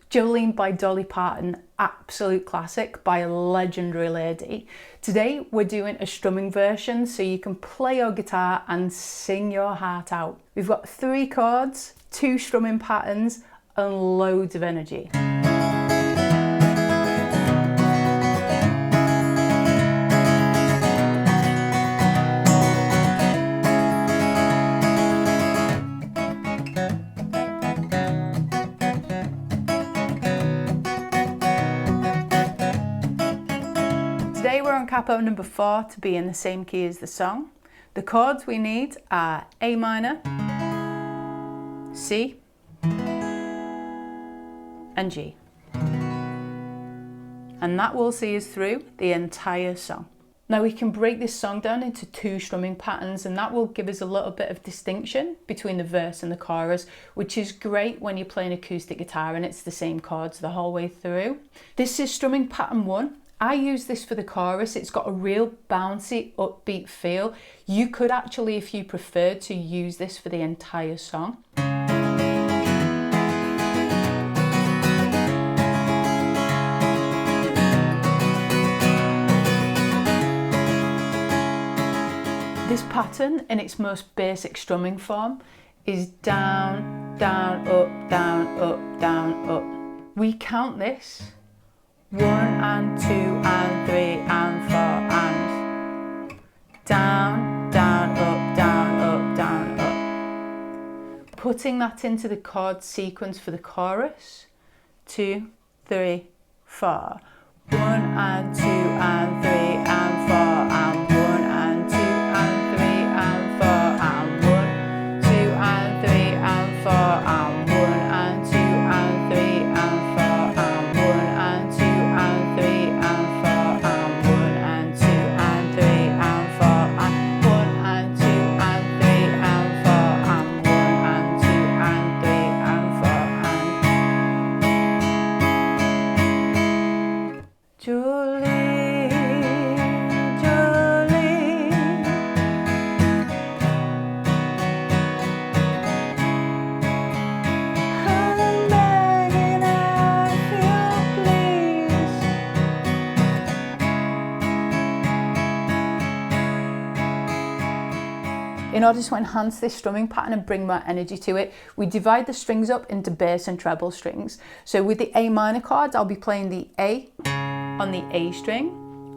Jolene by Dolly Parton, absolute classic by a legendary lady. Today we're doing a strumming version so you can play your guitar and sing your heart out. We've got 3 chords, 2 strumming patterns and loads of energy. Today we're on Capo number 4 to be in the same key as the song. The chords we need are A minor, C and G. And that will see us through the entire song. Now we can break this song down into 2 strumming patterns, and that will give us a little bit of distinction between the verse and the chorus, which is great when you're playing acoustic guitar and it's the same chords the whole way through. This is strumming pattern 1. I use this for the chorus. It's got a real bouncy, upbeat feel. You could actually, if you preferred, to use this for the entire song. This pattern, in its most basic strumming form, is down, down, up, down, up, down, up. We count this 1 and 2 and 3 and 4 and down, down, up, down, up, down, up. Putting that into the chord sequence for the chorus, 2, 3, 4. 1 and 2 and 3 and 4 and 1 and 2 and 3 and 4 and 1, 2 and 3 and 4 and 1 and 2 and 3 and 4 and 1 and 2 and 3 and 4 and 1 and 2 and 3 and 4 and 1 and 2 and 3 and 4 and 1 and 2 and 3 and 4 and Jolene, Jolene. I'm begging of you, please. In order to enhance this strumming pattern and bring more energy to it, we divide the strings up into bass and treble strings. So with the A minor chords, I'll be playing the A on the A string,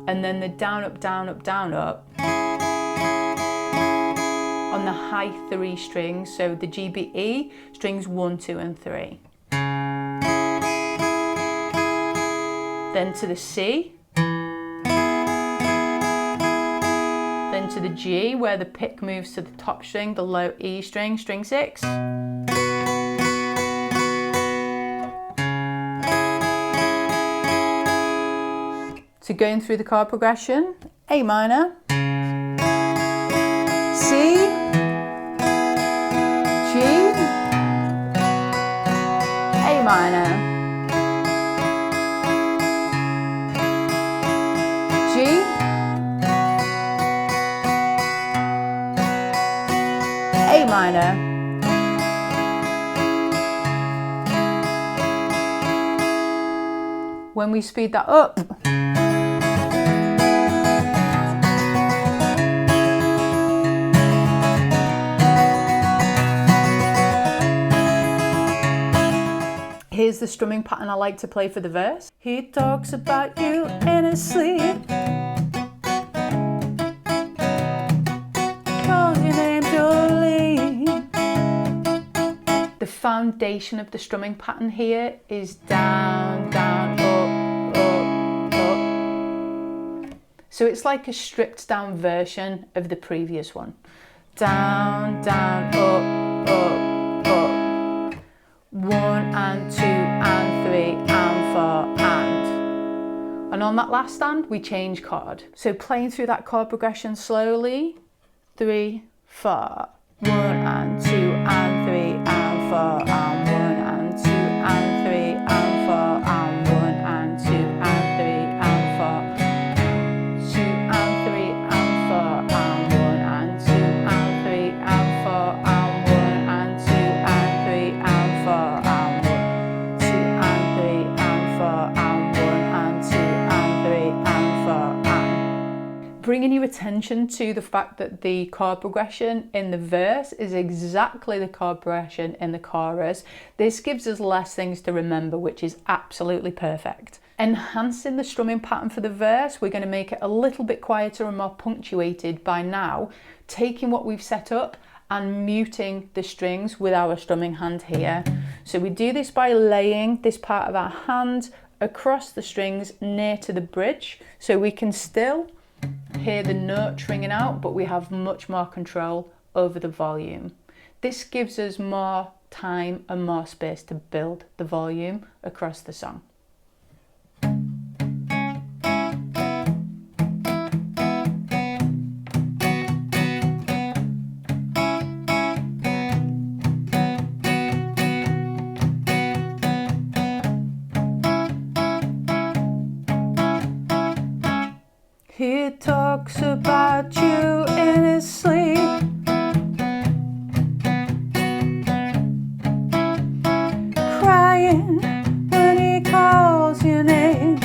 and then the down, up, down, up, down, up on the high 3 strings, so the G, B, E, strings 1, 2 and 3. Then to the C, then to the G, where the pick moves to the top string, the low E string, string 6. So going through the chord progression, A minor, C, G, A minor, G, A minor, when we speed that up, here's the strumming pattern I like to play for the verse. He talks about you in his sleep, calls your name Jolene. The foundation of the strumming pattern here is down, down, up, up, up. So it's like a stripped down version of the previous one. Down, down, up, up. 1 and 2 and 3 and 4 and on that last stand we change chord. So playing through that chord progression slowly, 3, 4, 1 and 2 and 3 and 4 and 1 and 2 and 3 and 4 and 1 and 2 and 3 and 4, 2 and 3 and 4 and 1 and 2 and 3 and 4 and 1 and 2 and 3 and 4 and 1, 2 and 3 bringing your attention to the fact that the chord progression in the verse is exactly the chord progression in the chorus. This gives us less things to remember, which is absolutely perfect. Enhancing the strumming pattern for the verse, we're going to make it a little bit quieter and more punctuated by now, taking what we've set up and muting the strings with our strumming hand here. So we do this by laying this part of our hand across the strings near to the bridge, so we can still hear the note ringing out, but we have much more control over the volume. This gives us more time and more space to build the volume across the song. He talks about you in his sleep, crying when he calls your name.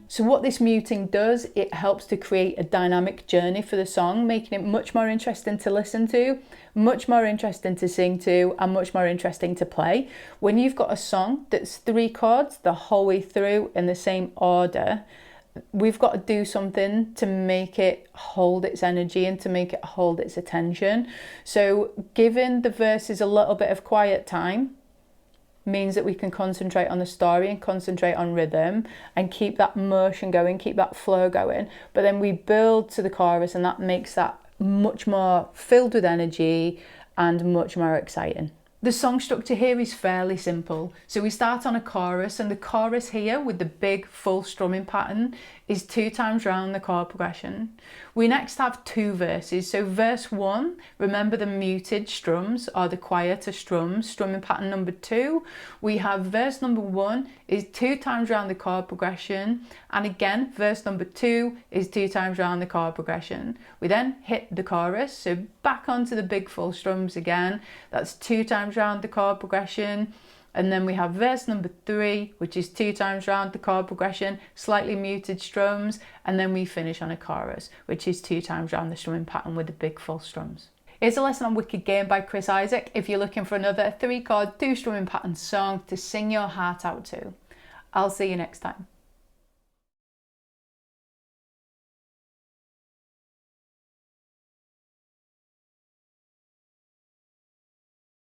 So what this muting does, it helps to create a dynamic journey for the song, making it much more interesting to listen to, much more interesting to sing to, and much more interesting to play. When you've got a song that's 3 chords the whole way through in the same order, we've got to do something to make it hold its energy and to make it hold its attention. So giving the verses a little bit of quiet time means that we can concentrate on the story and concentrate on rhythm and keep that motion going, keep that flow going. But then we build to the chorus, and that makes that much more filled with energy and much more exciting. The song structure here is fairly simple. So we start on a chorus, and the chorus here with the big full strumming pattern is 2 times round the chord progression. We next have 2 verses. So verse 1, remember the muted strums or the quieter strums, strumming pattern number 2. We have verse number 1 is 2 times round the chord progression, and again verse number 2 is 2 times round the chord progression. We then hit the chorus, so back onto the big full strums again. That's 2 times round the chord progression. And then we have verse number 3, which is 2 times round the chord progression, slightly muted strums, and then we finish on a chorus, which is 2 times round the strumming pattern with the big full strums. Here's a lesson on Wicked Game by Chris Isaak if you're looking for another 3 chord, 2 strumming pattern song to sing your heart out to. I'll see you next time.